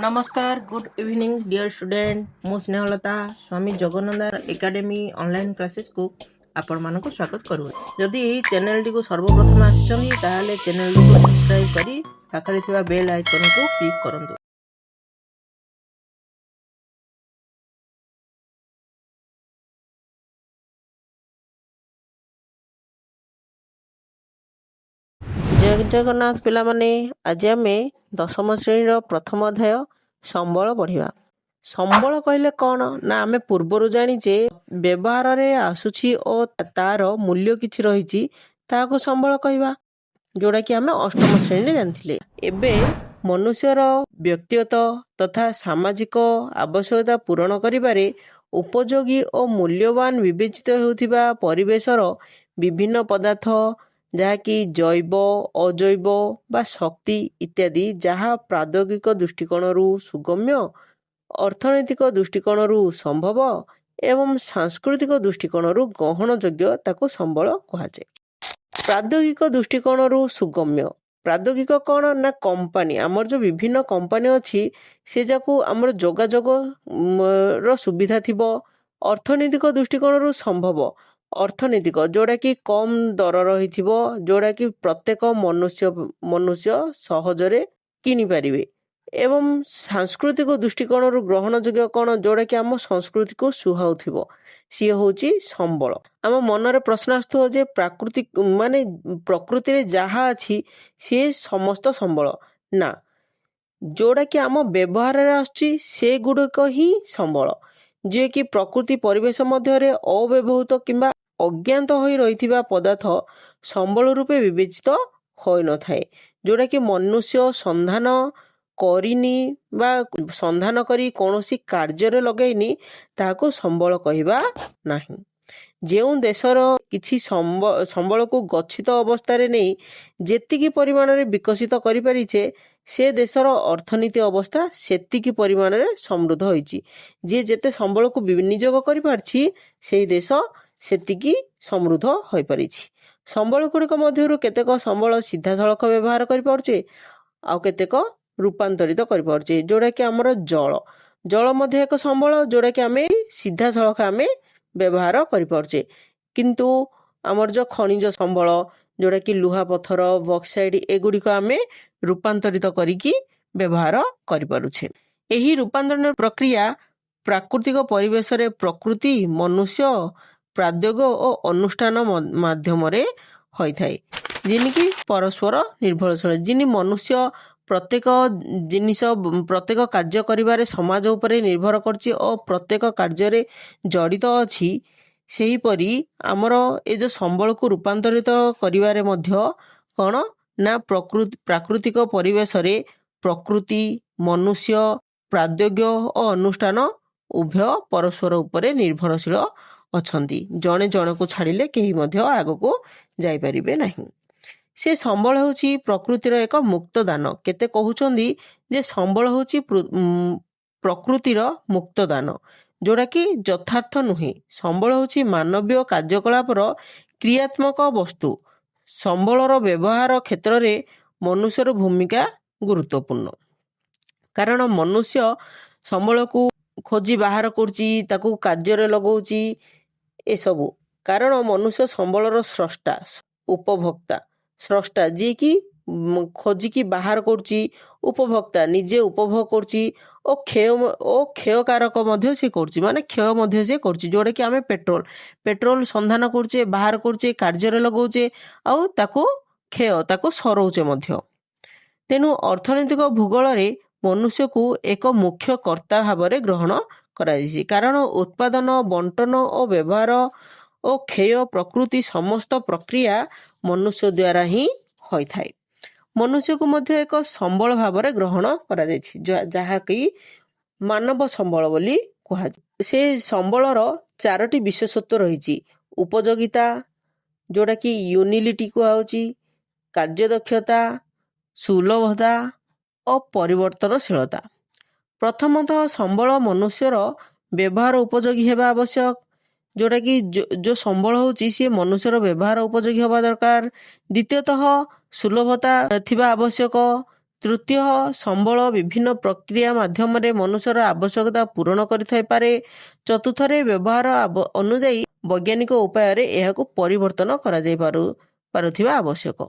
नमस्कार good evening dear student मु स्नेहलता स्वामी Jagannath academy online classes को आपण मानक स्वागत करू जदि यही चैनल टी को सर्वप्रथम आसिछन्ती ताहाले चैनल टी को सब्सक्राइब करी पाखरे थिबा बेल आइकन को क्लिक करंतु। जय जगन्नाथ पिला माने आज आमे दशम श्रेणी प्रथम अध्याय संबल पढ़िबा। संबल कहले कौन ना आमे पूर्वरु जानिचे व्यवहार रे आसुछि ओ तार मूल्य किछि रहिछि ताको संबल कहबा जोड़ा कि आमे अष्टम श्रेणी जानथिले। एबे मनुष्यर व्यक्तिगत तथा सामाजिक आवश्यकता पूरण करिबारे उपयोगी और मूल्यवान विवेचित हेउथिबा परिवेशर विभिन्न पदार्थ जहाँकि जैव अजैव बा शक्ति इत्यादि जहाँ प्राद्योगिक दृष्टिकोण सुगम्य अर्थनैतिक दृष्टिकोण संभव एवं सांस्कृतिक दृष्टिकोण ग्रहण योग्य ताको संबल कहुए। प्राद्योगिक दृष्टिकोण सुगम्य प्राद्योगिक कौन ना कंपनी आमर जो विभिन्न कंपनी अच्छी से जाकू आमर जोगाजोग सुविधा थिबो। अर्थनैतिक दृष्टिकोण संभव अर्थनैतिक जोड़ा कि कम दर रही जोड़ा कि प्रत्येक मनुष्य सहजरे किनी पारिबे एवं सांस्कृतिक दृष्टिकोण ग्रहण योग्य कौन जोड़ा कि आम संस्कृति को सुहाउथिबो सी होची संबल। आम मनरे प्रश्न आसुथो जे प्राकृतिक माने प्रकृति रे जहा अछि सी समस्त संबल ना जोड़ा कि आम व्यवहार रे आछि से गुडक ही संबल जे कि प्रकृति परिवेश मध्य रे अव्यवहृत किंबा अज्ञात होई रहिथिबा पदार्थ संबल रूपे विवेचित होई न थाए जोड़ा कि मनुष्य संधान करिनी बा संधान करी कौनसी कार्य लगैनी ताको संबल कहबा नाही। जेउ देशर किछि संबल को गच्छित अवस्था रे नहीं जेतिकी परिमाण रे विकसित करि परिछे से देशर अर्थनीति अवस्था सेतिकी परिमाण रे समृद्ध होईची। जे जेते संबल को विनियोग करि पारछि सेही देश सेतिकी समृद्ध होई परिछि। संबल गुड़िक मध्यरु केतेक संबल सीधा सड़क व्यवहार करि पारछे आ केतेक रूपांतरित करि पारछे जोड़ा कि हमर जल मध्य एक संबल जोड़ा कि आमे सीधा सड़क आमे व्यवहार करि पारछे किंतु आमर जो खनिज संबल जोड़ा कि लुहा पत्थर बक्साइड एगुड़िक आमे रूपांतरित करिकी व्यवहार करि पारुछे। एही रूपांतरण प्रक्रिया प्राकृतिक परिवेश रे प्रकृति मनुष्य प्राद्योग और अनुष्ठान माध्यम रे होई थाए जिनकी परस्पर निर्भरशील जिनी मनुष्य प्रत्येक जिनिस प्रत्येक कार्य करिबारे समाज उपरे निर्भर करछि और प्रत्येक कार्य रे जड़ित अछि सेही परी आमर ए जो संबल को रूपांतरित करिबारे मध्य कोन ना प्राकृतिक परिवेश रे प्रकृति मनुष्य प्राद्योग्य और अनुष्ठान उभय परस्पर उपरे निर्भरशील अछंती जणे जणे को छाड़िले केही मध्य आगो को जाई परिबे नाही। से संबल होची प्रकृतिर एक मुक्त दान केते कहउचंदी जे संबल होची प्रकृतिर मुक्त दान जोड़ा कि यथार्थ नुहे। संबल होची मानवीय कार्यकलापर क्रियात्मक वस्तु संबलर व्यवहार क्षेत्र रे मनुष्यर भूमिका गुरुत्वपूर्ण कारण मनुष्य संबल को खोजी बाहर करची ताकू कार्य रे लगौची ए सबु कारण मनुष्य संबलर स्रष्टा उपभोक्ता स्रष्टा जी की खोजिकी बाहर करची उपभोक्ता निजे उपभोग करची ओ क्षयकारक मध्य से करची माने क्षय मध्य से करची जोड़े कि आमे पेट्रोल संधान करचे बाहर करचे कार्य रे लगौचे आउ ताको क्षय ताको सरौचे मध्य। तेनु अर्थनैतिक भूगोल रे मनुष्य को एक मुख्य कर्ता भाव रे ग्रहण कराइछि कारण उत्पादन बंटन और व्यवहार और क्षय प्रकृति समस्त प्रक्रिया मनुष्य द्वारा ही होई थाए। मनुष्य को मध्य एक संबल भाव रे ग्रहण करा जायछि जहा कि मानव संबल बोली कहा जाय। से संबलर चारोटी विशेषत्व रहिछि उपयोगिता जोड़ा कि यूनिलिटी को आउची कार्यदक्षता सुलभता और परिवर्तनशीलता। प्रथमतः संबल मनुष्यर व्यवहार उपयोगी हेबा आवश्यक जोड़ा कि जो संबल होची सी मनुष्यर व्यवहार उपयोगी हवा दरकार। द्वितीयतः सुलभता थिबा आवश्यक ତୃତୀୟ, ସମ୍ବଳ ବିଭିନ୍ନ ପ୍ରକ୍ରିୟା ମାଧ୍ୟମରେ ମନୁଷ୍ୟର ଆବଶ୍ୟକତା ପୂରଣ କରିଥାଇପାରେ। ଚତୁର୍ଥରେ, ବ୍ୟବହାର ଅନୁଯାୟୀ ବୈଜ୍ଞାନିକ ଉପାୟରେ ଏହାକୁ ପରିବର୍ତ୍ତନ କରାଯାଇ ପାରୁଥିବା ଆବଶ୍ୟକ।